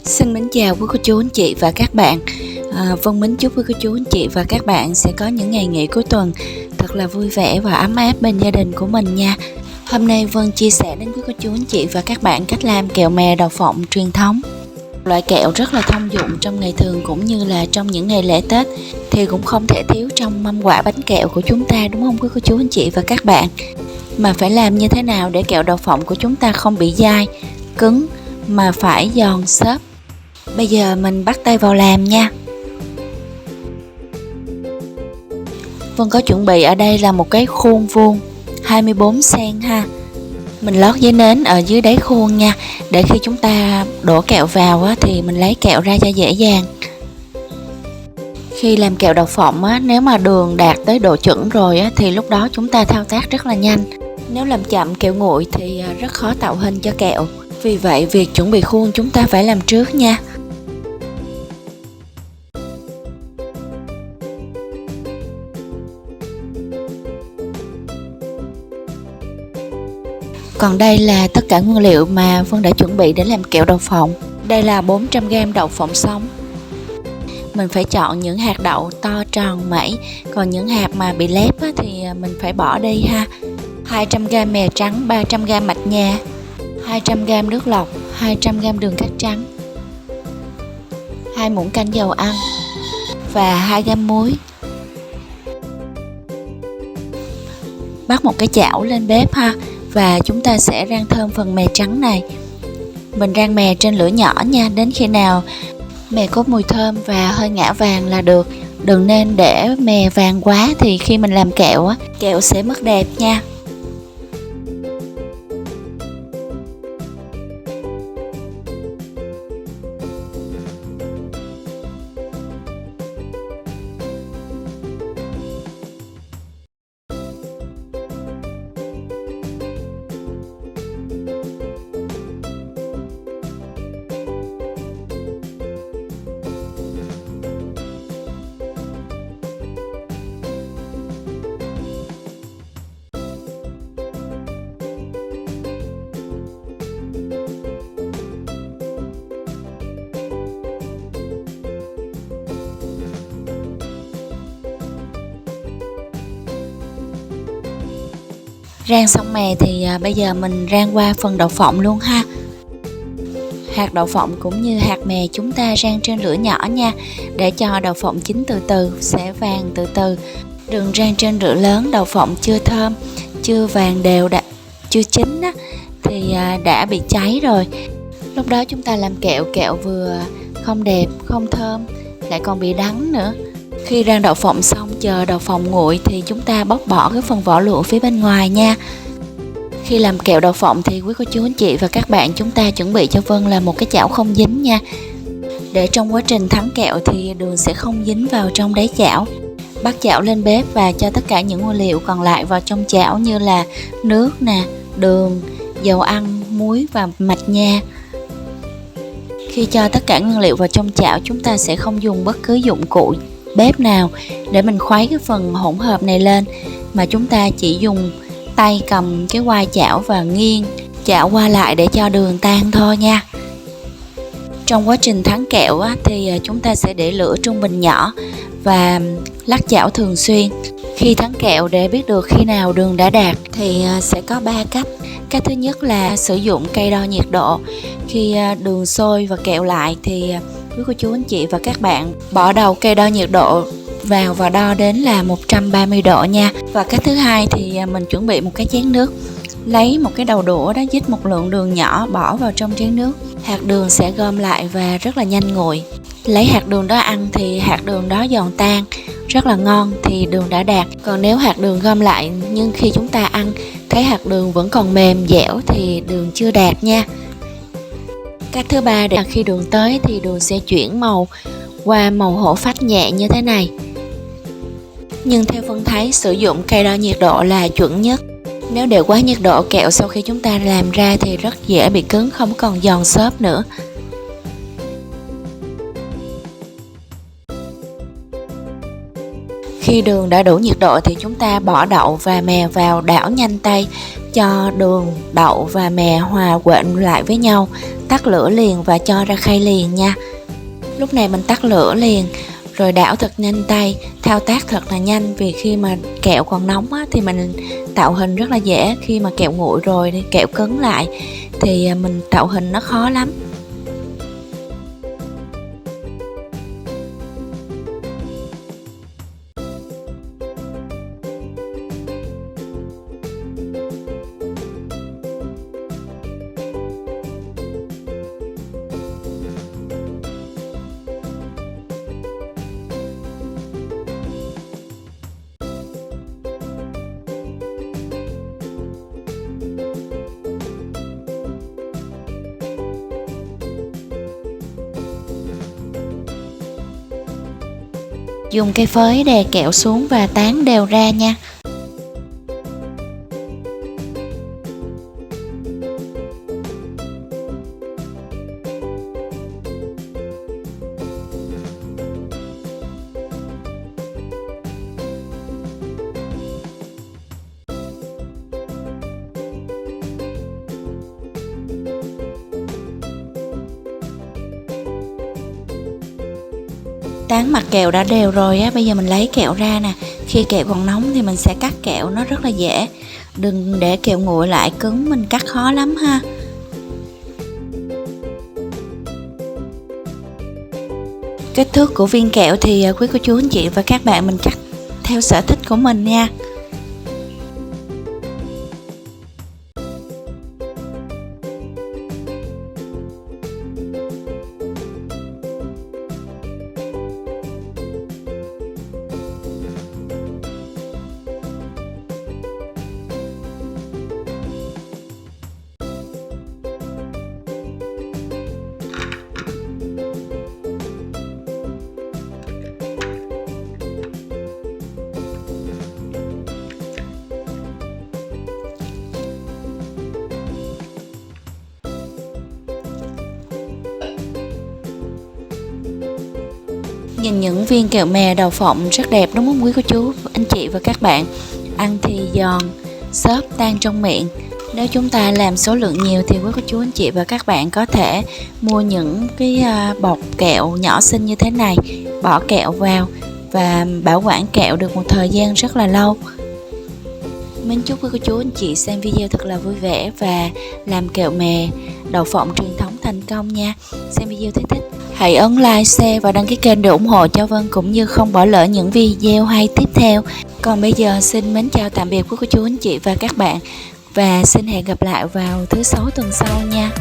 Xin mến chào quý cô chú anh chị và các bạn. Vân mến chúc quý cô chú anh chị và các bạn sẽ có những ngày nghỉ cuối tuần thật là vui vẻ và ấm áp bên gia đình của mình nha. Hôm nay Vân chia sẻ đến quý cô chú anh chị và các bạn cách làm kẹo mè đậu phộng truyền thống. Loại kẹo rất là thông dụng trong ngày thường cũng như là trong những ngày lễ Tết, thì cũng không thể thiếu trong mâm quả bánh kẹo của chúng ta, đúng không quý cô chú anh chị và các bạn? Mà phải làm như thế nào để kẹo đậu phộng của chúng ta không bị dai, cứng mà phải giòn xốp? Bây giờ mình bắt tay vào làm nha. Vân có chuẩn bị ở đây là một cái khuôn vuông 24 cm ha. Mình lót giấy nến ở dưới đáy khuôn nha, để khi chúng ta đổ kẹo vào á, thì mình lấy kẹo ra cho dễ dàng. Khi làm kẹo đậu phộng á, nếu mà đường đạt tới độ chuẩn rồi á, thì lúc đó chúng ta thao tác rất là nhanh. Nếu làm chậm kẹo nguội thì rất khó tạo hình cho kẹo. Vì vậy việc chuẩn bị khuôn chúng ta phải làm trước nha. Còn đây là tất cả nguyên liệu mà Vân đã chuẩn bị để làm kẹo đậu phộng. Đây là 400g đậu phộng sống. Mình phải chọn những hạt đậu to tròn mẩy, còn những hạt mà bị lép á, thì mình phải bỏ đi ha. 200g mè trắng, 300g mạch nha, 200g nước lọc, 200g đường cát trắng, 2 muỗng canh dầu ăn và 2g muối. Bắt một cái chảo lên bếp ha, và chúng ta sẽ rang thơm phần mè trắng này. Mình rang mè trên lửa nhỏ nha, đến khi nào mè có mùi thơm và hơi ngả vàng là được. Đừng nên để mè vàng quá thì khi mình làm kẹo á, kẹo sẽ mất đẹp nha. Rang xong mè thì bây giờ mình rang qua phần đậu phộng luôn ha. Hạt đậu phộng cũng như hạt mè chúng ta rang trên lửa nhỏ nha, để cho đậu phộng chín từ từ, sẽ vàng từ từ. Đừng rang trên lửa lớn, đậu phộng chưa thơm, chưa vàng đều, chưa chín á, thì đã bị cháy rồi. Lúc đó chúng ta làm kẹo vừa không đẹp, không thơm, lại còn bị đắng nữa. Khi rang đậu phộng xong, chờ đậu phộng nguội thì chúng ta bóc bỏ cái phần vỏ lụa phía bên ngoài nha. Khi làm kẹo đậu phộng thì quý cô chú anh chị và các bạn chúng ta chuẩn bị cho Vân là một cái chảo không dính nha, để trong quá trình thắng kẹo thì đường sẽ không dính vào trong đáy chảo. Bắt chảo lên bếp và cho tất cả những nguyên liệu còn lại vào trong chảo, như là nước nè, đường, dầu ăn, muối và mạch nha. Khi cho tất cả nguyên liệu vào trong chảo, chúng ta sẽ không dùng bất cứ dụng cụ bếp nào để mình khuấy cái phần hỗn hợp này lên, mà chúng ta chỉ dùng tay cầm cái quai chảo và nghiêng chảo qua lại để cho đường tan thôi nha. Trong quá trình thắng kẹo á, thì chúng ta sẽ để lửa trung bình nhỏ và lắc chảo thường xuyên. Khi thắng kẹo, để biết được khi nào đường đã đạt thì sẽ có 3 cách. Cách thứ nhất là sử dụng cây đo nhiệt độ. Khi đường sôi và kẹo lại thì quý cô chú anh chị và các bạn bỏ đầu cây đo nhiệt độ vào và đo đến là 130 độ nha. Và cách thứ hai thì mình chuẩn bị một cái chén nước, lấy một cái đầu đũa đó, dít một lượng đường nhỏ bỏ vào trong chén nước. Hạt đường sẽ gom lại và rất là nhanh nguội. Lấy hạt đường đó ăn thì hạt đường đó giòn tan, rất là ngon thì đường đã đạt. Còn nếu hạt đường gom lại nhưng khi chúng ta ăn thấy hạt đường vẫn còn mềm dẻo thì đường chưa đạt nha. Cách thứ ba là khi đường tới thì đường sẽ chuyển màu qua màu hổ phách nhẹ như thế này. Nhưng theo Vân thấy sử dụng cây đo nhiệt độ là chuẩn nhất. Nếu để quá nhiệt độ, kẹo sau khi chúng ta làm ra thì rất dễ bị cứng, không còn giòn xốp nữa. Khi đường đã đủ nhiệt độ thì chúng ta bỏ đậu và mè vào, đảo nhanh tay cho đường, đậu và mè hòa quyện lại với nhau, tắt lửa liền và cho ra khay liền nha. Lúc này mình tắt lửa liền, rồi đảo thật nhanh tay, thao tác thật là nhanh, vì khi mà kẹo còn nóng á, thì mình tạo hình rất là dễ. Khi mà kẹo nguội rồi thì kẹo cứng lại thì mình tạo hình nó khó lắm. Dùng cây phới đè kẹo xuống và tán đều ra nha. Tán mặt kẹo đã đều rồi á, bây giờ mình lấy kẹo ra nè. Khi kẹo còn nóng thì mình sẽ cắt kẹo nó rất là dễ. Đừng để kẹo nguội lại cứng, mình cắt khó lắm ha. Kích thước của viên kẹo thì quý cô chú anh chị và các bạn mình cắt theo sở thích của mình nha. Nhìn những viên kẹo mè đậu phộng rất đẹp đúng không quý cô chú anh chị và các bạn? Ăn thì giòn, xốp tan trong miệng. Nếu chúng ta làm số lượng nhiều thì quý cô chú anh chị và các bạn có thể mua những cái bọc kẹo nhỏ xinh như thế này, bỏ kẹo vào và bảo quản kẹo được một thời gian rất là lâu. Mến chúc quý cô chú anh chị xem video thật là vui vẻ và làm kẹo mè đậu phộng truyền thống thành công nha. Xem video thấy thích, hãy ấn like, share và đăng ký kênh để ủng hộ cho Vân, cũng như không bỏ lỡ những video hay tiếp theo. Còn bây giờ xin mến chào tạm biệt quý cô chú anh chị và các bạn, và xin hẹn gặp lại vào thứ 6 tuần sau nha.